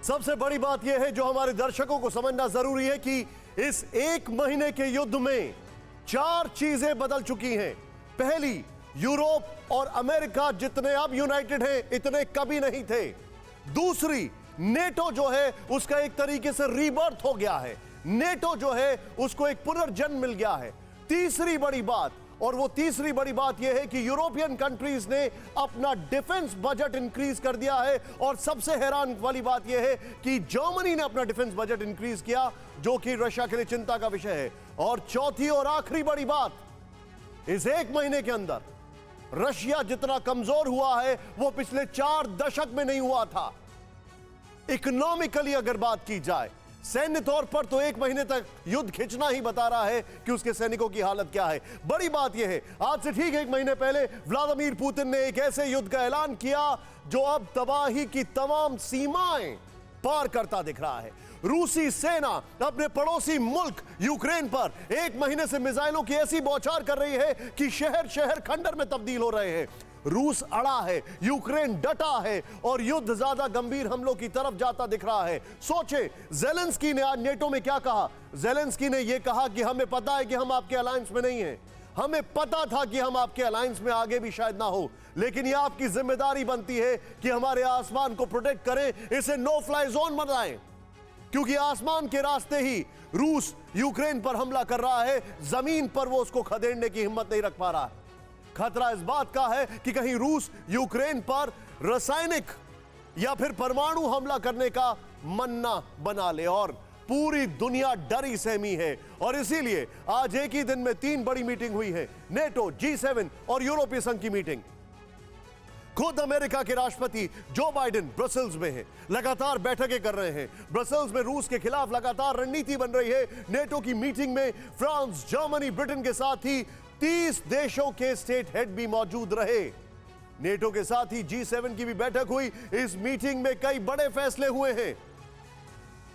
सबसे बड़ी बात यह है जो हमारे दर्शकों को समझना जरूरी है कि इस एक महीने के युद्ध में 4 चीजें बदल चुकी हैं। पहली, यूरोप और अमेरिका जितने अब यूनाइटेड हैं इतने कभी नहीं थे। दूसरी, नेटो जो है उसका एक तरीके से रीबर्थ हो गया है। नेटो जो है उसको एक पुनर्जन्म मिल गया है। तीसरी बड़ी बात, और वो तीसरी बड़ी बात यह है कि यूरोपियन कंट्रीज ने अपना डिफेंस बजट इंक्रीज कर दिया है। और सबसे हैरान वाली बात यह है कि जर्मनी ने अपना डिफेंस बजट इंक्रीज किया, जो कि रशिया के लिए चिंता का विषय है। और चौथी और आखिरी बड़ी बात, इस एक महीने के अंदर रशिया जितना कमजोर हुआ है वो पिछले 4 दशक में नहीं हुआ था। इकोनॉमिकली अगर बात की जाए, सैन्य तौर पर तो एक महीने तक युद्ध खिंचना ही बता रहा है कि उसके सैनिकों की हालत क्या है। बड़ी बात यह है, आज से ठीक 1 महीने पहले व्लादिमीर पुतिन ने एक ऐसे युद्ध का ऐलान किया जो अब तबाही की तमाम सीमाएं पार करता दिख रहा है। रूसी सेना अपने पड़ोसी मुल्क यूक्रेन पर 1 महीने से मिसाइलों की ऐसी बौछार कर रही है कि शहर शहर खंडर में तब्दील हो रहे हैं। रूस अड़ा है, यूक्रेन डटा है और युद्ध ज्यादा गंभीर हमलों की तरफ जाता दिख रहा है। सोचे, ज़ेलेंस्की ने आज नेटो में क्या कहा। ज़ेलेंस्की ने यह कहा कि हमें पता है कि हम आपके अलायंस में नहीं हैं, हमें पता था कि हम आपके अलायंस में आगे भी शायद ना हो, लेकिन यह आपकी जिम्मेदारी बनती है कि हमारे आसमान को प्रोटेक्ट करें, इसे नो फ्लाई जोन बनाएं, क्योंकि आसमान के रास्ते ही रूस यूक्रेन पर हमला कर रहा है, जमीन पर वो उसको खदेड़ने की हिम्मत नहीं रख पा रहा है। खतरा इस बात का है कि कहीं रूस यूक्रेन पर रासायनिक या फिर परमाणु हमला करने का मन्ना बना ले, और पूरी दुनिया डरी सहमी है। और इसीलिए आज एक ही दिन में 3 बड़ी मीटिंग हुई है, नेटो, G7 और यूरोपीय संघ की मीटिंग। खुद अमेरिका के राष्ट्रपति जो बाइडेन ब्रसेल्स में हैं, लगातार बैठकें कर रहे हैं। ब्रसेल्स में रूस के खिलाफ लगातार रणनीति बन रही है। नेटो की मीटिंग में फ्रांस, जर्मनी, ब्रिटेन के साथ ही 30 देशों के स्टेट हेड भी मौजूद रहे। नेटो के साथ ही G7 की भी बैठक हुई। इस मीटिंग में कई बड़े फैसले हुए हैं।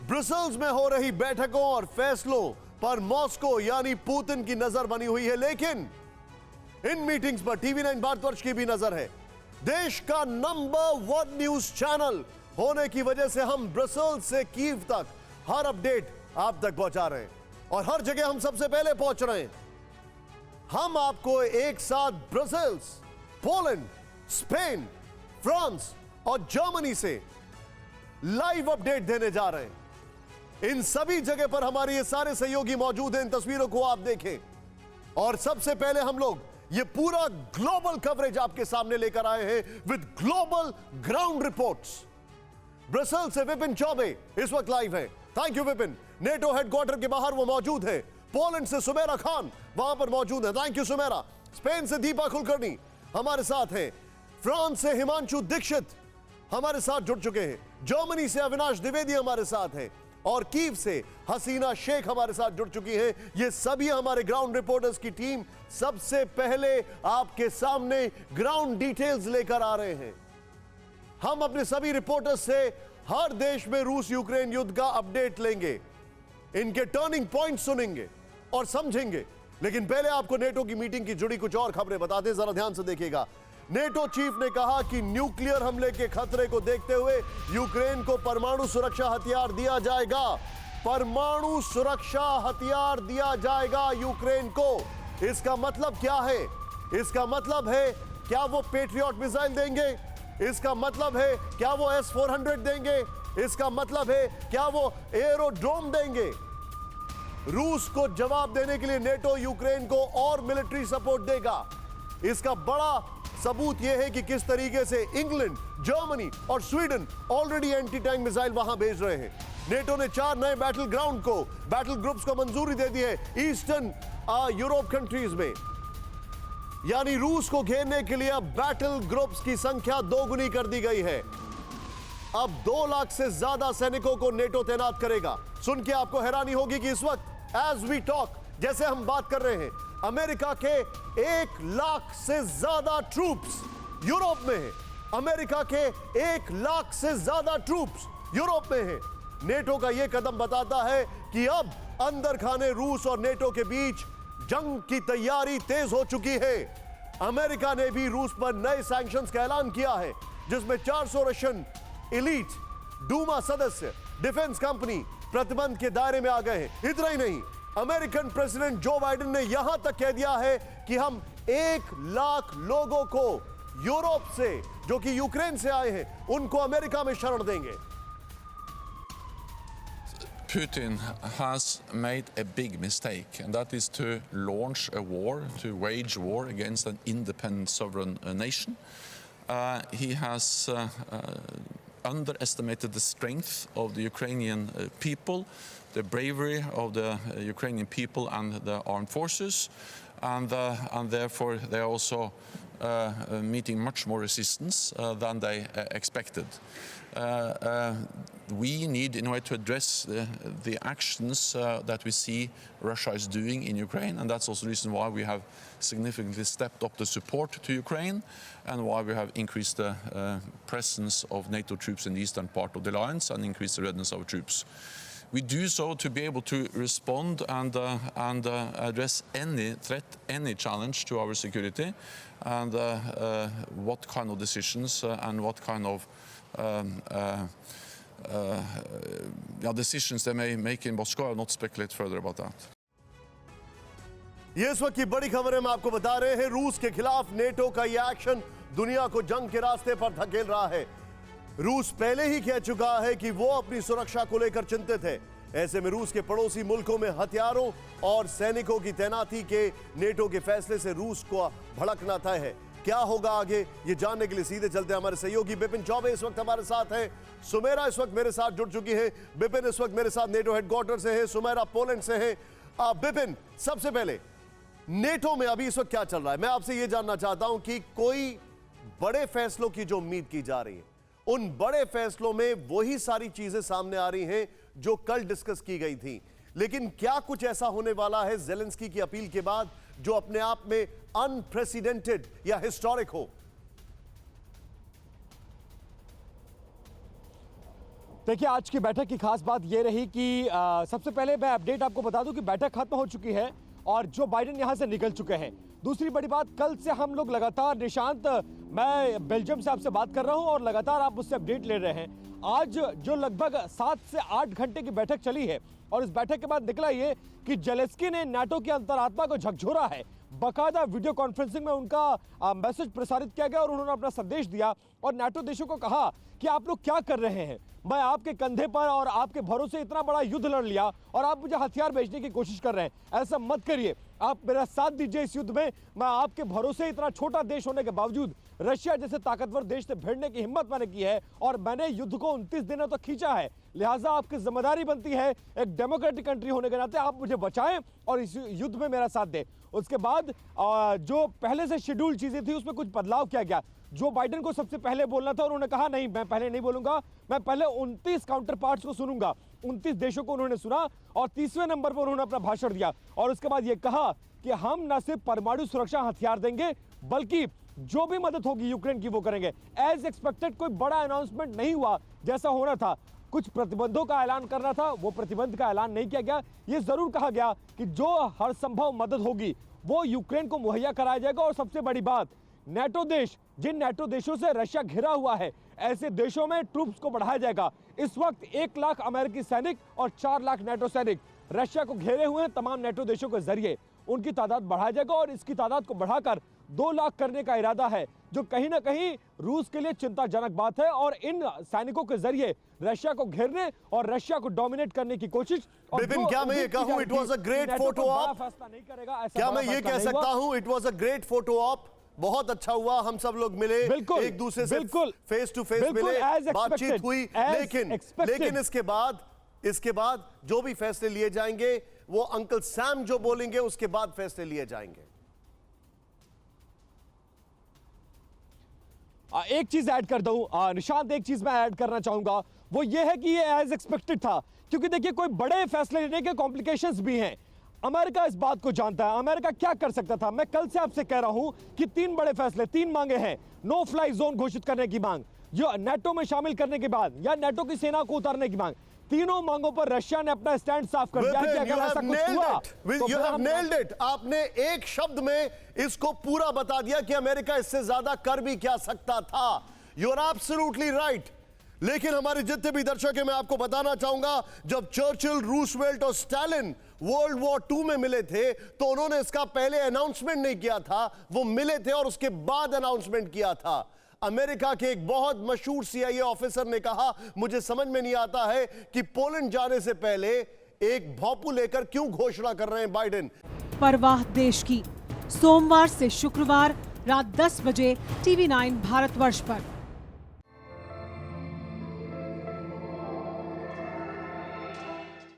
ब्रसेल्स में हो रही बैठकों और फैसलों पर मॉस्को यानी पुतिन की नजर बनी हुई है, लेकिन इन मीटिंग्स पर TV9 भारतवर्ष की भी नजर है। देश का नंबर 1 न्यूज चैनल होने की वजह से हम ब्रसेल्स से कीव तक हर अपडेट आप तक पहुंचा रहे हैं और हर जगह हम सबसे पहले पहुंच रहे हैं। हम आपको एक साथ ब्रसेल्स, पोलैंड, स्पेन, फ्रांस और जर्मनी से लाइव अपडेट देने जा रहे हैं। इन सभी जगह पर हमारे ये सारे सहयोगी मौजूद हैं। इन तस्वीरों को आप देखें और सबसे पहले हम लोग ये पूरा ग्लोबल कवरेज आपके सामने लेकर आए हैं with global ground reports. Brussels से विपिन चौबे इस वक्त लाइव है। Thank you Vipin. NATO headquarter के बाहर वो मौजूद है। पोलैंड से सुमेरा खान वहां पर मौजूद है। Thank you Sumera. स्पेन से दीपा कुलकर्णी हमारे साथ हैं। फ्रांस से हिमांशु दीक्षित हमारे साथ जुड़ चुके हैं। जर्मनी से अविनाश द्विवेदी हमारे साथ हैं और कीव से हसीना शेख हमारे साथ जुड़ चुकी है। ये सभी हमारे ग्राउंड रिपोर्टर्स की टीम सबसे पहले आपके सामने ग्राउंड डिटेल्स लेकर आ रहे हैं। हम अपने सभी रिपोर्टर्स से हर देश में रूस यूक्रेन युद्ध का अपडेट लेंगे, इनके टर्निंग पॉइंट सुनेंगे और समझेंगे। लेकिन पहले आपको नेटो की मीटिंग की जुड़ी कुछ और खबरें बताते हैं, जरा ध्यान से देखिएगा। नेटो चीफ ने कहा कि न्यूक्लियर हमले के खतरे को देखते हुए यूक्रेन को परमाणु सुरक्षा हथियार दिया जाएगा। परमाणु सुरक्षा हथियार दिया जाएगा यूक्रेन को। इसका मतलब क्या है? इसका मतलब है क्या वो पेट्रियट मिसाइल देंगे? इसका मतलब है क्या वो S-400 देंगे? इसका मतलब है क्या वो एरोड्रोम देंगे? रूस को जवाब देने के लिए नेटो यूक्रेन को और मिलिट्री सपोर्ट देगा। इसका बड़ा सबूत यह है कि किस तरीके से इंग्लैंड, जर्मनी और Sweden already anti tank missile वहां भेज रहे हैं। नेटो ने 4 नए बैटल ग्राउंड को, बैटल ग्रुप्स को मंजूरी दे दी है ईस्टर्न यूरोप कंट्रीज में। यानी रूस को घेरने के लिए अब बैटल ग्रुप्स की संख्या 2 गुनी कर दी गई है। अब 2 लाख से ज्यादा सैनिकों को नेटो तैनात करेगा। सुन के आपको हैरानी होगी कि इस वक्त एज वी टॉक, जैसे हम बात कर रहे हैं, अमेरिका के 1 लाख से ज्यादा ट्रूप्स यूरोप में हैं। अमेरिका के 1 लाख से ज्यादा ट्रूप्स यूरोप में हैं। नेटो का यह कदम बताता है कि अब अंदर खाने रूस और नेटो के बीच जंग की तैयारी तेज हो चुकी है। अमेरिका ने भी रूस पर नए सैंक्शंस का ऐलान किया है, जिसमें 400 रशियन एलीट डूमा सदस्य, डिफेंस कंपनी प्रतिबंध के दायरे में आ गए हैं। इतना ही नहीं, अमेरिकन प्रेसिडेंट जो बाइडेन ने यहां तक कह दिया है कि हम 1 लाख लोगों को यूरोप से, जो कि यूक्रेन से आए हैं, उनको अमेरिका में शरण देंगे। Putin has made a big mistake, and that is to launch a war, to wage war against an independent sovereign nation. He has underestimated the strength of the Ukrainian people, the bravery of the Ukrainian people and the armed forces, and therefore they are also meeting much more resistance than they expected. We need, in a way, to address the actions that we see Russia is doing in Ukraine, and that's also the reason why we have significantly stepped up the support to Ukraine and why we have increased the presence of NATO troops in the eastern part of the alliance and increased the readiness of our troops. We do so to be able to respond and address any threat, any challenge to our security, and what kind of decisions and what kind of decisions they may make in Moscow. I will not speculate further about that. ये इस वक्त की बड़ी खबर है, हम आपको बता रहे हैं, रूस के खिलाफ नेटो का यह एक्शन दुनिया को जंग के रास्ते पर धकेल रहा है। रूस पहले ही कह चुका है कि वो अपनी सुरक्षा को लेकर चिंतित है। ऐसे में रूस के पड़ोसी मुल्कों में हथियारों और सैनिकों की तैनाती के नेटो के फैसले से रूस को भड़कना तय है। क्या होगा आगे, ये जानने के लिए सीधे चलते हैं हमारे सहयोगी बिपिन चौबे इस वक्त हमारे साथ हैं। सुमेरा इस वक्त मेरे साथ जुड़ चुकी है। बिपिन इस वक्त मेरे साथ नेटो हेडक्वार्टर से है, सुमेरा पोलैंड से है। बिपिन, सबसे पहले नेटो में अभी इस वक्त क्या चल रहा है? मैं आपसे ये जानना चाहता हूं कि कोई बड़े फैसलों की जो उम्मीद की जा रही है, उन बड़े फैसलों में वही सारी चीजें सामने आ रही हैं जो कल डिस्कस की गई थी, लेकिन क्या कुछ ऐसा होने वाला है ज़ेलेंस्की की अपील के बाद जो अपने आप में अनप्रेसिडेंटेड या हिस्टोरिक हो? देखिए, आज की बैठक की खास बात यह रही कि सबसे पहले मैं अपडेट आपको बता दूं कि बैठक खत्म हो चुकी है और जो बाइडेन यहां से निकल चुके हैं। दूसरी बड़ी बात, कल से हम लोग लगातार, निशांत, मैं बेल्जियम से आपसे बात कर रहा हूं और लगातार आप मुझसे अपडेट ले रहे हैं। आज जो लगभग 7 से 8 घंटे की बैठक चली है और इस बैठक के बाद निकला ये कि ज़ेलेंस्की ने नाटो की अंतरात्मा को झकझोरा है। बाकायदा वीडियो कॉन्फ्रेंसिंग में उनका मैसेज प्रसारित किया गया और उन्होंने अपना संदेश दिया और नाटो देशों को कहा कि आप लोग क्या कर रहे हैं? मैं आपके कंधे पर और आपके भरोसे इतना बड़ा युद्ध लड़ लिया और आप मुझे हथियार बेचने की कोशिश कर रहे हैं। ऐसा मत करिए, आप मेरा साथ दीजिए इस युद्ध में। मैं आपके भरोसे, इतना छोटा देश होने के बावजूद रशिया जैसे ताकतवर देश से भिड़ने की हिम्मत मैंने की है और मैंने युद्ध को 29 दिनों तक खींचा है। लिहाजा आपकी जिम्मेदारी बनती है, एक डेमोक्रेटिक कंट्री होने के नाते आप मुझे बचाएं और इस युद्ध में मेरा साथ दें। उसके बाद जो पहले से शेड्यूल चीजें थी उसमें कुछ बदलाव किया गया। जो बाइडेन को सबसे पहले बोलना था, उन्होंने कहा नहीं, मैं पहले नहीं बोलूंगा, मैं पहले 29 काउंटर पार्ट्स को सुनूंगा। 29 देशों को उन्होंने सुना और 30वें नंबर पर उन्होंने अपना भाषण दिया और उसके बाद ये कहा कि हम न सिर्फ परमाणु सुरक्षा हथियार देंगे, बल्कि जो भी मदद होगी यूक्रेन की वो करेंगे। एज एक्सपेक्टेड कोई बड़ा अनाउंसमेंट नहीं हुआ जैसा होना था। कुछ प्रतिबंधों का ऐलान करना था, वो प्रतिबंध का ऐलान नहीं किया गया। ये जरूर कहा गया कि जो हर संभव मदद होगी वो यूक्रेन को मुहैया कराया जाएगा। और सबसे बड़ी बात, नाटो देश, जिन नाटो देशों से रशिया घिरा हुआ है, ऐसे देशों में ट्रूप्स को बढ़ाया जाएगा। इस वक्त 1 लाख अमेरिकी सैनिक और 4 लाख नाटो सैनिक रशिया को घेरे हुए हैं। तमाम नाटो देशों के जरिए उनकी तादाद बढ़ाया जाएगा और इसकी तादाद को बढ़ाकर 2 लाख करने का इरादा है, जो कहीं ना कहीं रूस के लिए चिंताजनक बात है। और इन सैनिकों के जरिए रशिया को घेरने और रशिया को डोमिनेट करने की कोशिश। बिपिन, क्या मैं ये कहूं it was a great photo op? फैसला नहीं करेगा ऐसा? क्या मैं ये कह सकता हूं it was a great photo op? बहुत अच्छा हुआ, हम सब लोग मिले, एक दूसरे से फेस टू फेस मिले, बातचीत हुई, लेकिन इसके बाद जो भी फैसले लिए जाएंगे वो अंकल सैम जो बोलेंगे उसके बाद फैसले लिए जाएंगे। एक चीज ऐड कर दूं निशांत, एक चीज मैं ऐड करना चाहूंगा, वो ये है कि ये एज एक्सपेक्टेड था, क्योंकि देखिए कोई बड़े फैसले लेने के कॉम्प्लिकेशंस भी हैं। अमेरिका इस बात को जानता है, अमेरिका क्या कर सकता था। मैं कल से आपसे कह रहा हूं कि 3 बड़े फैसले, 3 मांगे हैं। नो फ्लाई जोन घोषित करने की मांग, जो नाटो में शामिल करने के बाद, या नाटो की सेना को उतारने की मांग। तीनों मांगों पर रशिया ने अपना स्टैंड साफ कर दिया कि अगर ऐसा कुछ हुआ तो you have nailed it. आपने एक शब्द में इसको पूरा बता दिया कि अमेरिका इससे ज्यादा कर भी क्या सकता था। You are absolutely right. लेकिन हमारे जितने भी दर्शक हैं, मैं आपको बताना चाहूंगा, जब चर्चिल, रूजवेल्ट और स्टालिन वर्ल्ड वॉर 2 में मिले थे तो उन्होंने इसका पहले अनाउंसमेंट नहीं किया था, वो मिले थे और उसके बाद अनाउंसमेंट किया था। अमेरिका के एक बहुत मशहूर CIA ऑफिसर ने कहा, मुझे समझ में नहीं आता है कि पोलैंड जाने से पहले एक भौपू लेकर क्यों घोषणा कर रहे हैं बाइडेन। परवाह देश की, सोमवार से शुक्रवार रात 10 बजे TV9 भारतवर्ष पर।